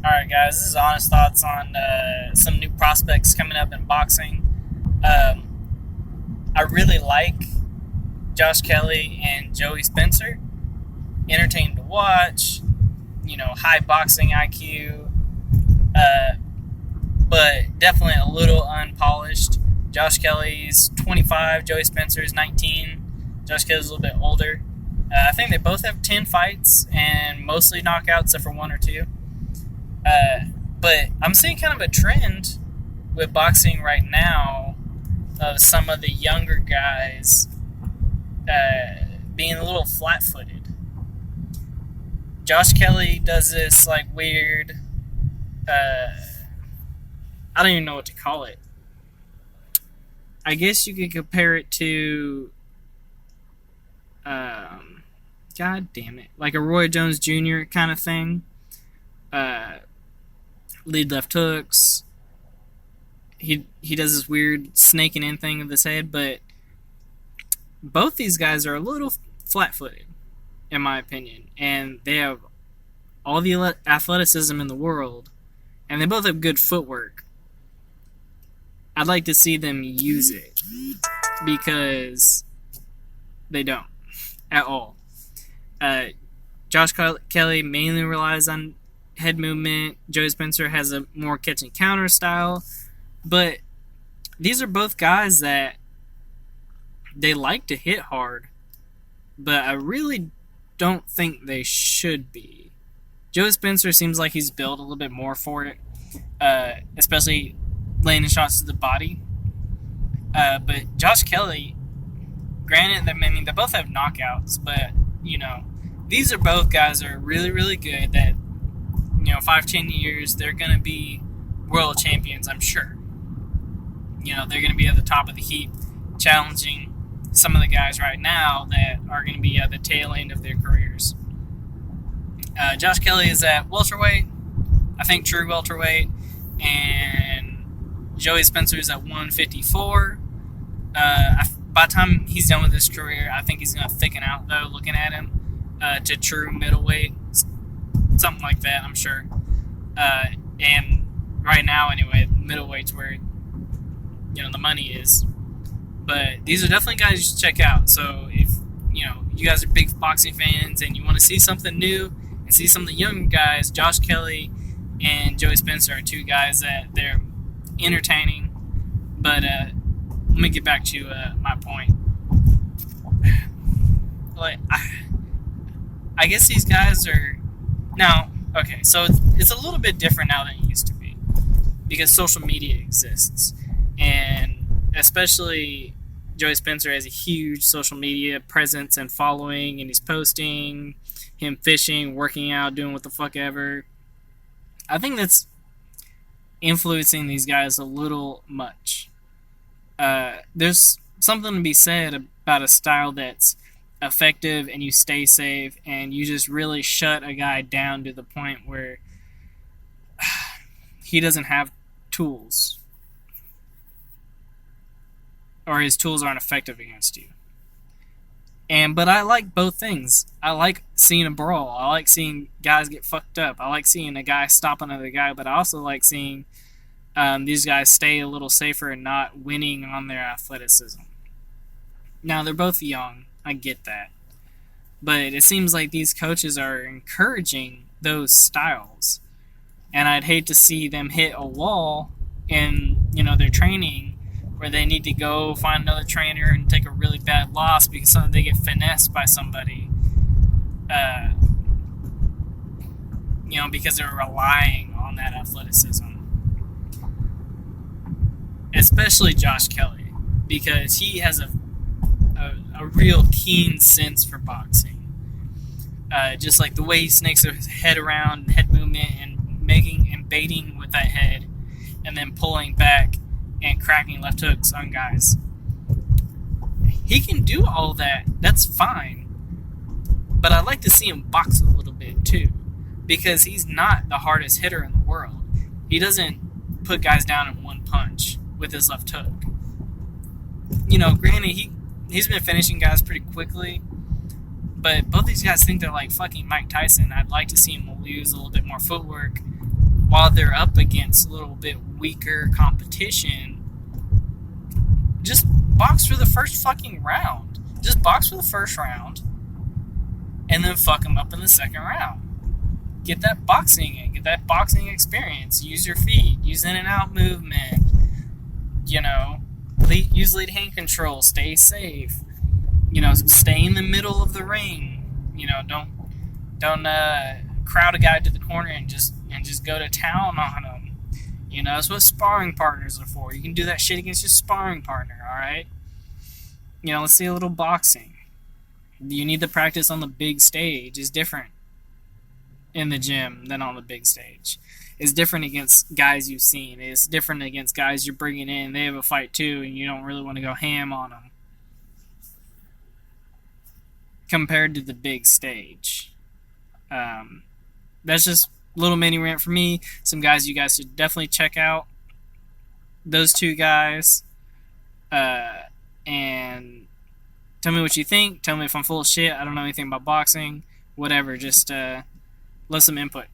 Alright, guys, this is honest thoughts on some new prospects coming up in boxing. I really like Josh Kelly and Joey Spencer. Entertaining to watch, high boxing IQ, but definitely a little unpolished. Josh Kelly's 25, Joey Spencer's 19. Josh Kelly's a little bit older. I think they both have 10 fights and mostly knockouts except for one or two. But I'm seeing kind of a trend with boxing right now of some of the younger guys being a little flat-footed. Josh Kelly does this like weird, I don't even know what to call it. I guess you could compare it to, God damn it, like a Roy Jones Jr. kind of thing. Lead left hooks. He does this weird snaking in thing with his head, but both these guys are a little flat-footed, in my opinion, and they have all the athleticism in the world, and they both have good footwork. I'd like to see them use it, because they don't at all. Josh Kelly mainly relies on head movement. Joey Spencer has a more catch and counter style, but these are both guys that they like to hit hard, but I really don't think they should be. Joey Spencer seems like he's built a little bit more for it, especially landing shots to the body. But Josh Kelly, granted, they both have knockouts, but these are both guys that are really, really good. That 5-10 years they're going to be world champions. I'm sure. They're going to be at the top of the heap, challenging some of the guys right now that are going to be at the tail end of their careers. Josh Kelly is at welterweight, I think true welterweight, and Joey Spencer is at 154. By the time he's done with his career, I think he's going to thicken out, though, looking at him, to true middleweight, something like that, I'm sure. And right now, anyway, middleweight's where the money is. But these are definitely guys you should check out. So if you guys are big boxing fans and you want to see something new and see some of the young guys, Josh Kelly and Joey Spencer are two guys that they're entertaining. But let me get back to my point. Like, I guess these guys are now okay. So it's a little bit different now than it used to be because social media exists, and especially Joey Spencer has a huge social media presence and following, and he's posting him fishing, working out, doing what the fuck ever. I think that's influencing these guys a little much. There's something to be said about a style that's effective and you stay safe and you just really shut a guy down to the point where he doesn't have tools, or his tools aren't effective against you. But I like both things. I like seeing a brawl. I like seeing guys get fucked up. I like seeing a guy stop another guy, but I also like seeing these guys stay a little safer and not winning on their athleticism. Now, they're both young. I get that. But it seems like these coaches are encouraging those styles. And I'd hate to see them hit a wall in, their training where they need to go find another trainer and take a really bad loss because they get finessed by somebody. Because they're relying on that athleticism. Especially Josh Kelly, because he has a real keen sense for boxing. Just like the way he snakes his head around, head movement, and making and baiting with that head, and then pulling back and cracking left hooks on guys. He can do all that. That's fine. But I'd like to see him box a little bit too, because he's not the hardest hitter in the world. He doesn't put guys down in one punch with his left hook. Granted, he's been finishing guys pretty quickly, but both these guys think they're like fucking Mike Tyson. I'd like to see him use a little bit more footwork while they're up against a little bit weaker competition, just box for the first fucking round. Just box for the first round, and then fuck them up in the second round. Get that boxing in, get that boxing experience. Use your feet, use in and out movement. Use lead hand control. Stay safe. Stay in the middle of the ring. Don't crowd a guy to the corner and just go to town on him. That's what sparring partners are for. You can do that shit against your sparring partner. All right. Let's see a little boxing. You need to practice on the big stage. It's different in the gym than on the big stage. It's different against guys you've seen. It's different against guys you're bringing in. They have a fight too, and you don't really want to go ham on them. Compared to the big stage. That's just a little mini rant for me. Some guys you guys should definitely check out. Those two guys. And tell me what you think. Tell me if I'm full of shit. I don't know anything about boxing. Whatever. Just let some input.